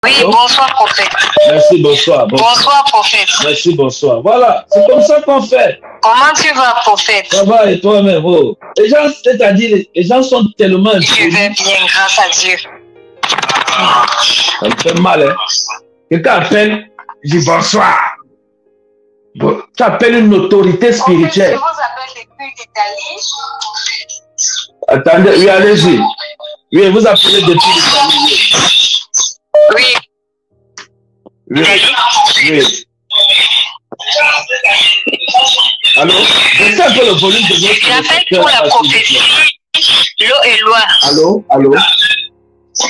Oui, Allô? bonsoir, prophète. Merci, bonsoir. Bonsoir, prophète. Merci, bonsoir. Voilà, c'est comme ça qu'on fait. Comment tu vas, prophète? Ça va et toi-même, oh. Les gens, c'est-à-dire, les gens sont tellement Je vais bien, grâce à Dieu. Ça me fait mal, hein. Quelqu'un appelle, il dit bonsoir. Bon, tu appelles une autorité spirituelle. Je vous appelle depuis l'Italie. Attendez, oui, allez-y. Oui, vous appelez depuis l'Italie. Oui. Oui. Oui. Allô? Baissez un peu le volume de votre... J'appelle pour la prophétie. L'eau est loin. Allô? Allô?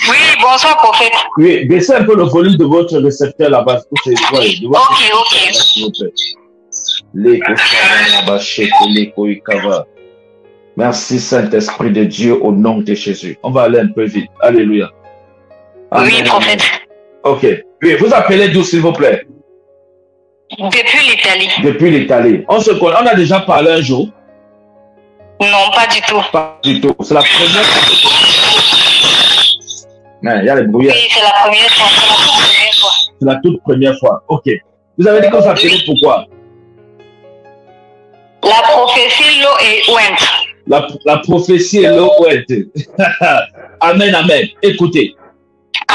Oui, bonsoir, prophète. Oui, baissez un peu le volume de votre récepteur là-bas. Ok. Merci Saint-Esprit de Dieu au nom de Jésus. On va aller un peu vite. Alléluia. Amen. Oui, prophète. Ok. Oui, vous appelez d'où s'il vous plaît? Depuis l'Italie. Depuis l'Italie. On se connaît. On a déjà parlé un jour? Non, pas du tout. Pas du tout. C'est la première fois. Il y a les brouillards. Oui, c'est la première fois. C'est la toute première fois. C'est la toute première fois. Ok. Vous avez dit que vous appelez pourquoi? La prophétie, l'eau est ouinte. La prophétie est l'eau ouinte. Amen, amen. Écoutez.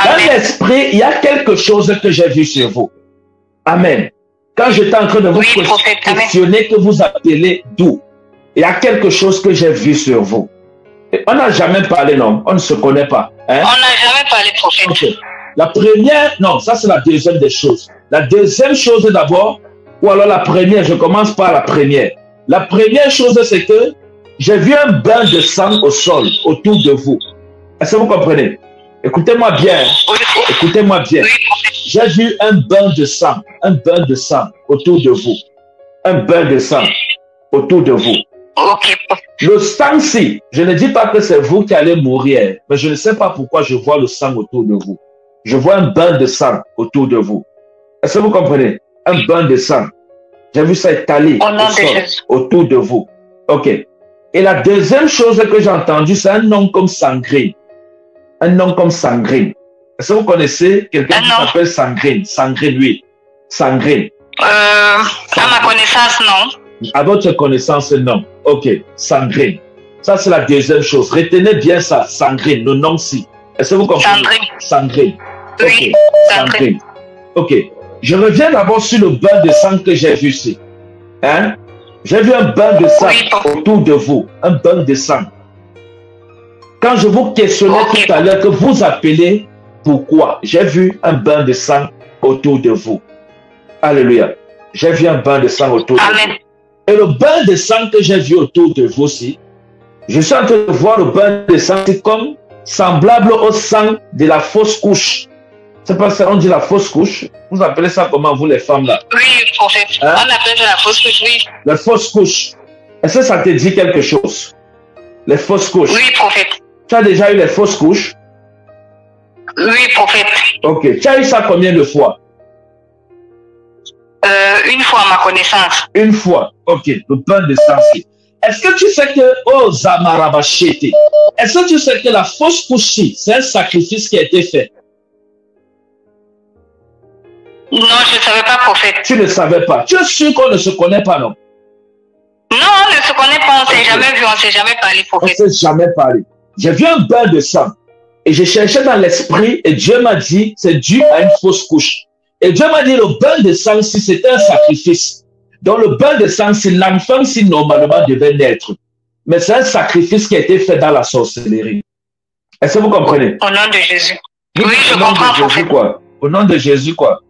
Dans l'esprit, il y a quelque chose que j'ai vu sur vous. Amen. Quand j'étais en train de vous questionner que vous appelez d'où, il y a quelque chose que j'ai vu sur vous. Et on n'a jamais parlé, non? On ne se connaît pas. Hein? On n'a jamais parlé, prophète. Okay. La première, non, ça c'est la deuxième des choses. La deuxième chose d'abord, ou alors la première, je commence par la première. La première chose, c'est que j'ai vu un bain de sang au sol autour de vous. Est-ce que vous comprenez? Écoutez-moi bien. Écoutez-moi bien. J'ai vu un bain de sang autour de vous. Un bain de sang autour de vous. Ok. Le sang-ci, je ne dis pas que c'est vous qui allez mourir, mais je ne sais pas pourquoi je vois le sang autour de vous. Je vois un bain de sang autour de vous. Est-ce que vous comprenez? Un bain de sang. J'ai vu ça étalé autour de vous. Ok. Et la deuxième chose que j'ai entendue, c'est un nom comme Sangrine. Un nom comme Sangrine. Est-ce que vous connaissez quelqu'un qui s'appelle Sangrine? Sangrine, oui. Sangrine. À ma connaissance, non. À votre connaissance, non. Ok. Sangrine. Ça, c'est la deuxième chose. Retenez bien ça. Sangrine, le nom-ci. Est-ce que vous comprenez? Sangrine. Ok. Oui. Sangrine. Ok. Je reviens d'abord sur le bain de sang que j'ai vu ici. Hein? J'ai vu un bain de sang autour de vous. Un bain de sang. Quand je vous questionnais tout à l'heure que vous appelez pourquoi, j'ai vu un bain de sang autour de vous. Alléluia. J'ai vu un bain de sang autour de vous. Et le bain de sang que j'ai vu autour de vous aussi, je suis en train de voir le bain de sang, c'est comme semblable au sang de la fausse couche. C'est pas ça, on dit la fausse couche. Vous appelez ça comment, vous les femmes là? Oui, prophète. Hein? On appelle ça la fausse couche, oui. La fausse couche. Est-ce que ça te dit quelque chose? Les fausses couches. Oui, prophète. Tu as déjà eu les fausses couches? Oui, prophète. Ok. Tu as eu ça combien de fois? Une fois à ma connaissance. Une fois. Ok. Le bain de sang-ci. Est-ce que tu sais que, oh Zamarabachete, est-ce que tu sais que la fausse couche, c'est un sacrifice qui a été fait? Non, je ne savais pas, prophète. Tu ne savais pas. Tu es sûr qu'on ne se connaît pas, non? Non, on ne se connaît pas, on ne s'est jamais vu, on ne s'est jamais parlé, prophète. On ne s'est jamais parlé. J'ai vu un bain de sang. Et je cherchais dans l'esprit et Dieu m'a dit, c'est dû à une fausse couche. Et Dieu m'a dit, le bain de sang, si c'était un sacrifice. Donc le bain de sang, c'est l'enfant, si normalement devait naître. Mais c'est un sacrifice qui a été fait dans la sorcellerie. Est-ce que vous comprenez? Au nom de Jésus. Oui, je comprends, prophète. Quoi? Au nom de Jésus, quoi?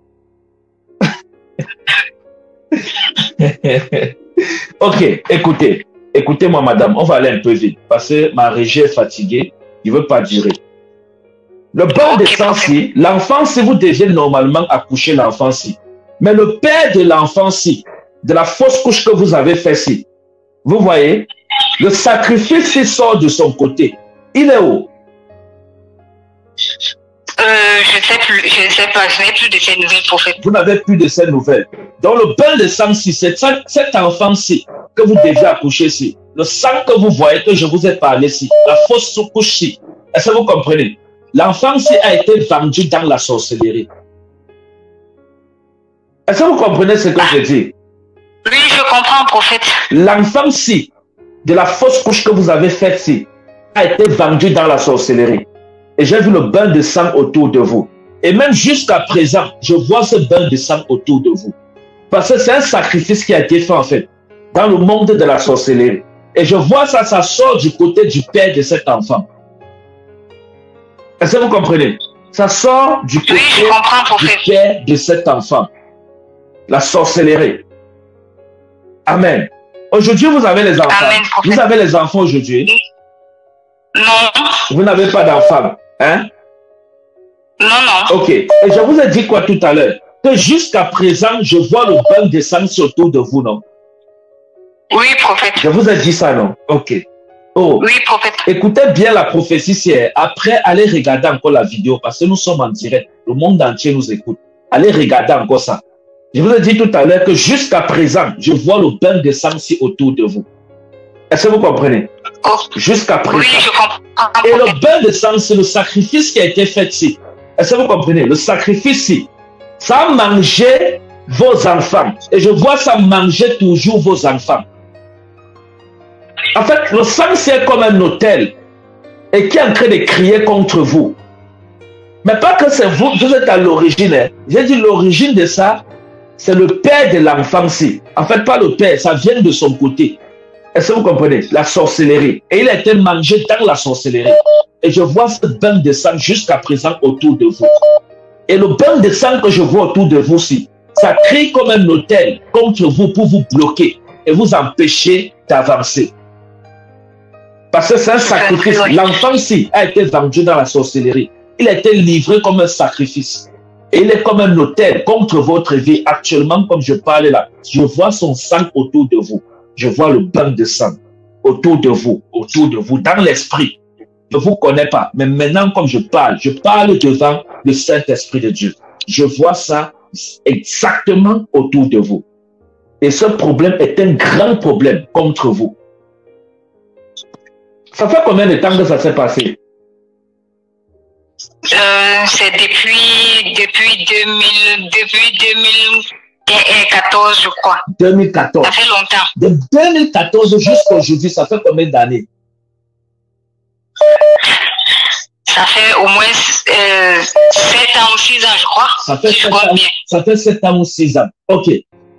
Ok, écoutez. Écoutez-moi, madame, on va aller un peu vite. Parce que ma régie est fatiguée. Il ne veut pas durer. Le bain de sang-ci, l'enfant, si vous deviez normalement accoucher l'enfant-ci. Mais le père de l'enfant-ci, de la fausse couche que vous avez fait-ci, vous voyez, le sacrifice il sort de son côté. Il est où? Je ne sais pas, je n'ai plus de ces nouvelles, prophète. Vous n'avez plus de ces nouvelles. Donc le bain de sang-ci, c'est cet enfant-ci que vous devez accoucher ici. Le sang que vous voyez, que je vous ai parlé ici, la fausse couche ici. Est-ce que vous comprenez? L'enfant-ci a été vendu dans la sorcellerie. Est-ce que vous comprenez ce que je dis? Oui, je comprends, prophète. L'enfant-ci, de la fausse couche que vous avez faite-ci, a été vendu dans la sorcellerie. Et j'ai vu le bain de sang autour de vous. Et même jusqu'à présent, je vois ce bain de sang autour de vous. Parce que c'est un sacrifice qui a été fait en fait dans le monde de la sorcellerie. Et je vois ça, ça sort du côté du père de cet enfant. Est-ce que vous comprenez? Ça sort du côté du père de cet enfant. La sorcellerie. Amen. Aujourd'hui, vous avez les enfants. Amen, vous avez les enfants aujourd'hui? Non. Vous n'avez pas d'enfants, hein? Non, non. Ok. Et je vous ai dit quoi tout à l'heure? Que jusqu'à présent, je vois le bain de sang autour de vous, non? Oui, prophète. Je vous ai dit ça, non? Ok. Oh. Oui, prophète. Écoutez bien la prophétie, c'est après, allez regarder encore la vidéo parce que nous sommes en direct. Le monde entier nous écoute. Allez regarder encore ça. Je vous ai dit tout à l'heure que jusqu'à présent, je vois le bain de sang autour de vous. Est-ce que vous comprenez? Oh. Jusqu'à présent. Oui, je comprends. Et le bain de sang, c'est le sacrifice qui a été fait ici. Est-ce que vous comprenez? Le sacrifice ici, ça a mangé vos enfants. Et je vois ça manger toujours vos enfants. En fait, le sang, c'est comme un autel et qui est en train de crier contre vous. Mais pas que c'est vous, vous êtes à l'origine. Hein. J'ai dit l'origine de ça, c'est le père de l'enfant-ci. En fait, pas le père, ça vient de son côté. Est-ce que vous comprenez? La sorcellerie. Et il a été mangé dans la sorcellerie. Et je vois ce bain de sang jusqu'à présent autour de vous. Et le bain de sang que je vois autour de vous aussi, ça crie comme un autel contre vous pour vous bloquer et vous empêcher d'avancer. Parce que c'est un sacrifice. L'enfant-ci a été vendu dans la sorcellerie. Il a été livré comme un sacrifice. Et il est comme un autel contre votre vie. Actuellement, comme je parle là, je vois son sang autour de vous. Je vois le bain de sang autour de vous, dans l'esprit. Je ne vous connais pas, mais maintenant, comme je parle devant le Saint-Esprit de Dieu. Je vois ça exactement autour de vous. Et ce problème est un grand problème contre vous. Ça fait combien de temps que ça s'est passé? C'est depuis 2014, je crois. 2014. Ça fait longtemps. De 2014 jusqu'à aujourd'hui, ça fait combien d'années? Ça fait au moins 7 ans ou 6 ans, je crois. Ça fait 7 ans ou 6 ans. Ok.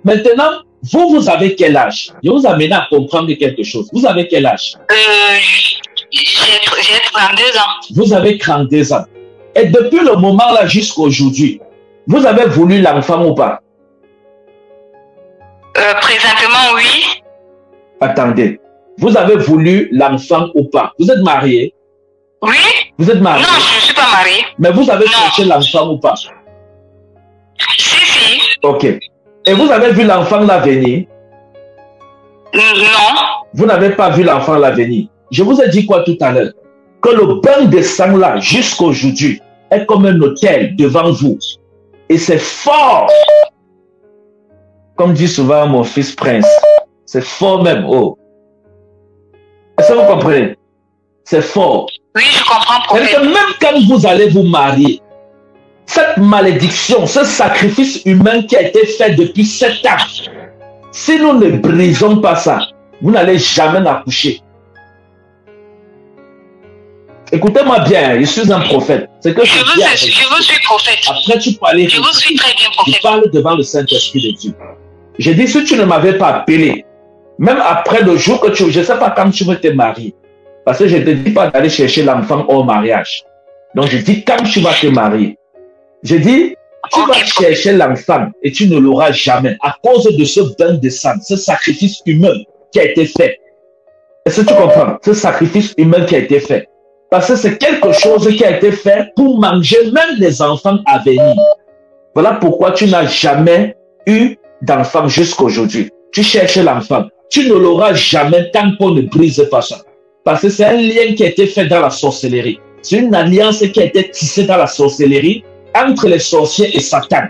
Maintenant, vous avez quel âge? Je vous amène à comprendre quelque chose. Vous avez quel âge? J'ai 32 ans. Vous avez 32 ans. Et depuis le moment là jusqu'à aujourd'hui, vous avez voulu l'enfant ou pas? Présentement, oui. Attendez. Vous avez voulu l'enfant ou pas? Vous êtes marié? Oui. Vous êtes marié? Non, je ne suis pas marié. Mais vous avez cherché l'enfant ou pas? Si. Ok. Et vous avez vu l'enfant là venir? Non. Vous n'avez pas vu l'enfant là venir. Je vous ai dit quoi tout à l'heure? Que le bain de sang là, jusqu'à aujourd'hui, est comme un autel devant vous. Et c'est fort. Comme dit souvent mon fils Prince. C'est fort même. Oh. Est-ce que vous comprenez? C'est fort. Oui, je comprends. C'est que même quand vous allez vous marier, cette malédiction, ce sacrifice humain qui a été fait depuis 7 ans, si nous ne brisons pas ça, vous n'allez jamais accoucher. Écoutez-moi bien, je suis un prophète. C'est que je vous suis prophète. Après, tu peux aller. Je vous suis très bien prophète. Je parle devant le Saint-Esprit de Dieu. J'ai dit, si tu ne m'avais pas appelé, même après le jour que tu... Je ne sais pas quand tu veux te marier. Parce que je ne te dis pas d'aller chercher l'enfant au mariage. Donc, je dis quand tu vas te marier. Je dis, tu vas chercher l'enfant et tu ne l'auras jamais à cause de ce bain de sang, ce sacrifice humain qui a été fait. Est-ce que tu comprends? Ce sacrifice humain qui a été fait. Parce que c'est quelque chose qui a été fait pour manger même les enfants à venir. Voilà pourquoi tu n'as jamais eu d'enfant jusqu'à aujourd'hui. Tu cherches l'enfant. Tu ne l'auras jamais tant qu'on ne brise pas ça. Parce que c'est un lien qui a été fait dans la sorcellerie. C'est une alliance qui a été tissée dans la sorcellerie entre les sorciers et Satan.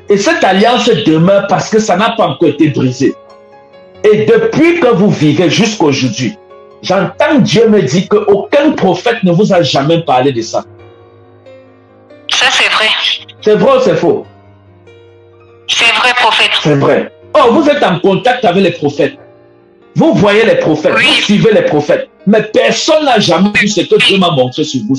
Et cette alliance demeure parce que ça n'a pas encore été brisé. Et depuis que vous vivez jusqu'à aujourd'hui, j'entends Dieu me dire qu'aucun prophète ne vous a jamais parlé de ça. Ça, c'est vrai. C'est vrai ou c'est faux? C'est vrai, prophète. C'est vrai. Oh, vous êtes en contact avec les prophètes. Vous voyez les prophètes, oui. Vous suivez les prophètes. Mais personne n'a jamais vu ce que Dieu m'a montré sur vous.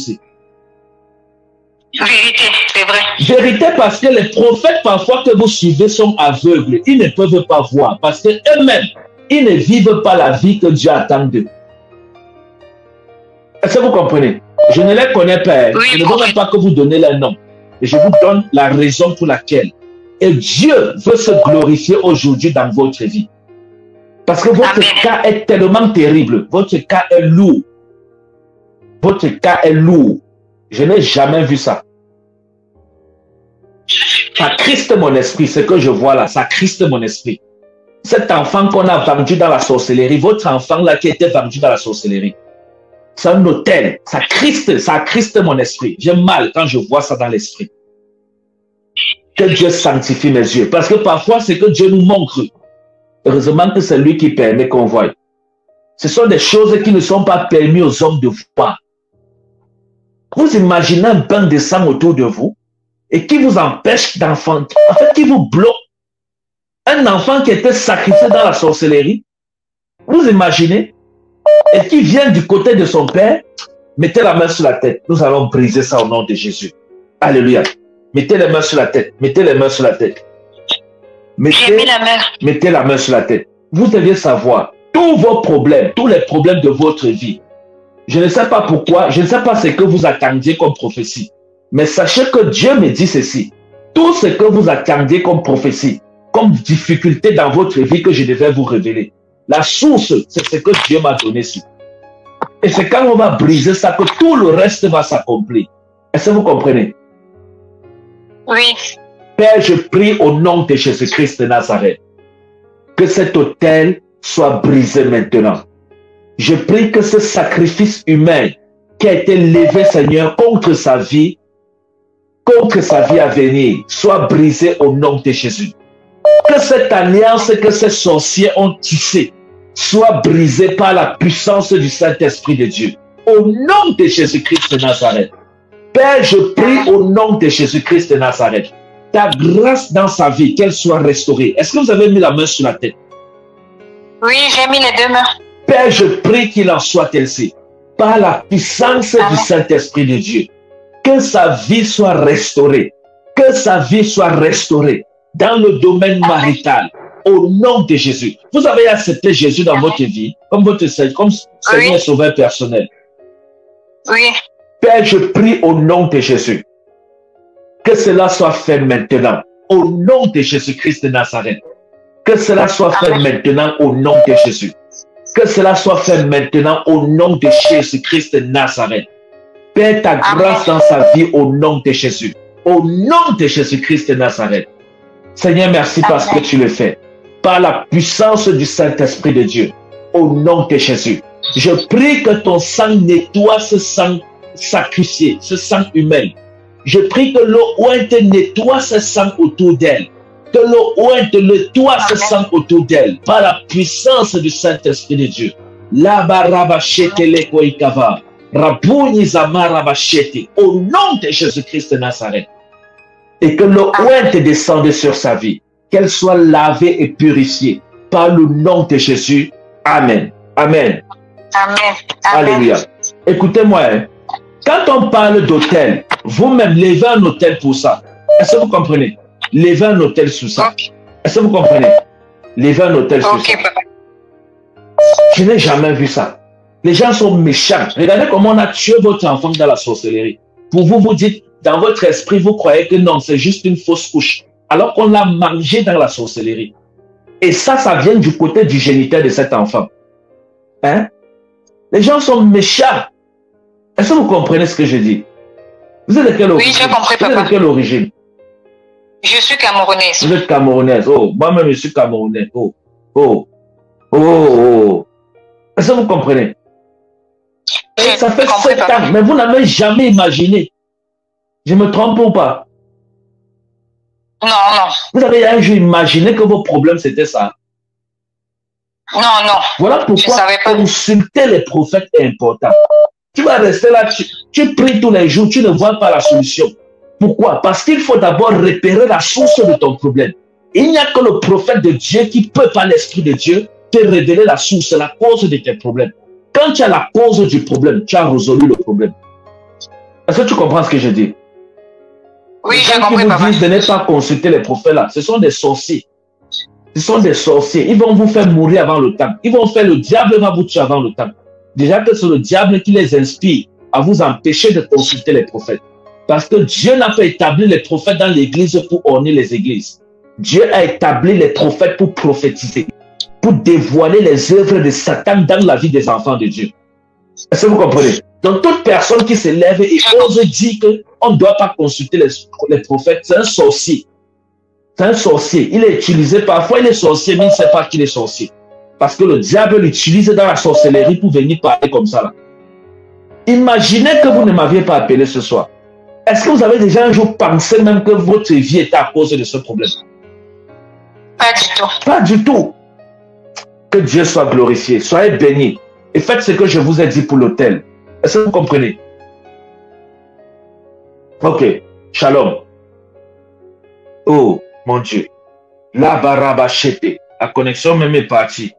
Vérité, c'est vrai. Vérité parce que les prophètes, parfois que vous suivez, sont aveugles. Ils ne peuvent pas voir parce qu'eux-mêmes, ils ne vivent pas la vie que Dieu attend d'eux. Est-ce que vous comprenez? Je ne les connais pas. Oui, je ne veux même pas que vous donnez leur nom. Et je vous donne la raison pour laquelle. Et Dieu veut se glorifier aujourd'hui dans votre vie. Parce que votre cas est tellement terrible. Votre cas est lourd. Votre cas est lourd. Je n'ai jamais vu ça. Ça criste mon esprit. Ce que je vois là, ça criste mon esprit. Cet enfant qu'on a vendu dans la sorcellerie, votre enfant là qui était vendu dans la sorcellerie, c'est un hôtel. Ça criste mon esprit. J'ai mal quand je vois ça dans l'esprit. Que Dieu sanctifie mes yeux. Parce que parfois, c'est que Dieu nous montre. Heureusement que c'est lui qui permet qu'on voie. Ce sont des choses qui ne sont pas permises aux hommes de voir. Vous imaginez un bain de sang autour de vous et qui vous empêche d'enfanter. En fait, qui vous bloque. Un enfant qui était sacrifié dans la sorcellerie. Vous imaginez? Et qui vient du côté de son père. Mettez la main sur la tête. Nous allons briser ça au nom de Jésus. Alléluia. Mettez les mains sur la tête. Mettez les mains sur la tête. Mettez la main sur la tête. Vous deviez savoir tous vos problèmes, tous les problèmes de votre vie. Je ne sais pas pourquoi, je ne sais pas ce que vous attendiez comme prophétie. Mais sachez que Dieu me dit ceci. Tout ce que vous attendiez comme prophétie, comme difficulté dans votre vie que je devais vous révéler. La source, c'est ce que Dieu m'a donné ici. Et c'est quand on va briser ça que tout le reste va s'accomplir. Est-ce que vous comprenez? Oui. Père, je prie au nom de Jésus-Christ de Nazareth que cet autel soit brisé maintenant. Je prie que ce sacrifice humain qui a été levé, Seigneur, contre sa vie à venir, soit brisé au nom de Jésus. Que cette alliance que ces sorciers ont tissée soit brisée par la puissance du Saint-Esprit de Dieu. Au nom de Jésus-Christ de Nazareth. Père, je prie au nom de Jésus-Christ de Nazareth. Ta grâce dans sa vie, qu'elle soit restaurée. Est-ce que vous avez mis la main sur la tête? Oui, j'ai mis les deux mains. Père, je prie qu'il en soit ainsi. Par la puissance du Saint-Esprit de Dieu. Que sa vie soit restaurée. Que sa vie soit restaurée dans le domaine marital. Au nom de Jésus. Vous avez accepté Jésus dans votre vie comme votre Seigneur et Sauveur personnel. Oui. Père, je prie au nom de Jésus. Que cela soit fait maintenant. Au nom de Jésus-Christ de Nazareth. Que cela soit fait maintenant au nom de Jésus. Que cela soit fait maintenant au nom de Jésus-Christ de Nazareth. Père, ta grâce dans sa vie au nom de Jésus. Au nom de Jésus-Christ de Nazareth. Seigneur, merci parce que tu le fais. Par la puissance du Saint-Esprit de Dieu. Au nom de Jésus. Je prie que ton sang nettoie ce sang sacrifié, ce sang humain. Je prie que l'eau ointe nettoie ce sang autour d'elle. Que l'eau ointe nettoie ce sang autour d'elle. Par la puissance du Saint-Esprit de Dieu. Au nom de Jésus-Christ de Nazareth. Et que l'eau ointe descende sur sa vie. Qu'elle soit lavée et purifiée. Par le nom de Jésus. Amen. Amen. Amen. Alléluia. Écoutez-moi. Hein. Quand on parle d'hôtel, vous-même, levez un hôtel pour ça. Est-ce que vous comprenez? Levez un hôtel sur ça. Est-ce que vous comprenez? Levez un hôtel sur ça. Je n'ai jamais vu ça. Les gens sont méchants. Regardez comment on a tué votre enfant dans la sorcellerie. Pour vous, vous dites, dans votre esprit, vous croyez que non, c'est juste une fausse couche. Alors qu'on l'a mangé dans la sorcellerie. Et ça vient du côté du géniteur de cet enfant. Hein? Les gens sont méchants. Est-ce que vous comprenez ce que je dis? Vous êtes de quelle origine? Oui, j'ai compris, papa. Vous êtes de quelle origine? Je suis camerounaise. Vous êtes camerounaise. Oh, moi-même, je suis camerounais. Oh, oh, oh, oh. Est-ce que vous comprenez? Et ça fait 7 ans, mais vous n'avez jamais imaginé. Je me trompe ou pas? Non, non. Vous avez un jour imaginé que vos problèmes, c'était ça? Non, non. Voilà pourquoi consulter les prophètes est important. Tu vas rester là, tu pries tous les jours, tu ne vois pas la solution. Pourquoi? Parce qu'il faut d'abord repérer la source de ton problème. Il n'y a que le prophète de Dieu qui peut, par l'Esprit de Dieu, te révéler la source, la cause de tes problèmes. Quand tu as la cause du problème, tu as résolu le problème. Est-ce que tu comprends ce que je dis? Oui, j'ai compris, papa. Ils vous disent de ne pas consulter les prophètes là. Ce sont des sorciers. Ce sont des sorciers. Ils vont vous faire mourir avant le temps. Ils vont faire le diable va vous tuer avant le temps. Déjà que c'est le diable qui les inspire à vous empêcher de consulter les prophètes. Parce que Dieu n'a pas établi les prophètes dans l'église pour orner les églises. Dieu a établi les prophètes pour prophétiser, pour dévoiler les œuvres de Satan dans la vie des enfants de Dieu. Est-ce que vous comprenez? Donc, toute personne qui se lève et ose dire qu'on ne doit pas consulter les prophètes, c'est un sorcier. C'est un sorcier. Il est utilisé, parfois il est sorcier, mais il ne sait pas qu'il est sorcier. Parce que le diable l'utilise dans la sorcellerie pour venir parler comme ça. Là. Imaginez que vous ne m'aviez pas appelé ce soir. Est-ce que vous avez déjà un jour pensé même que votre vie était à cause de ce problème? Pas du tout. Pas du tout. Que Dieu soit glorifié. Soyez bénis. Et faites ce que je vous ai dit pour l'autel. Est-ce que vous comprenez? Ok. Shalom. Oh, mon Dieu. La baraba chete. La connexion même est partie.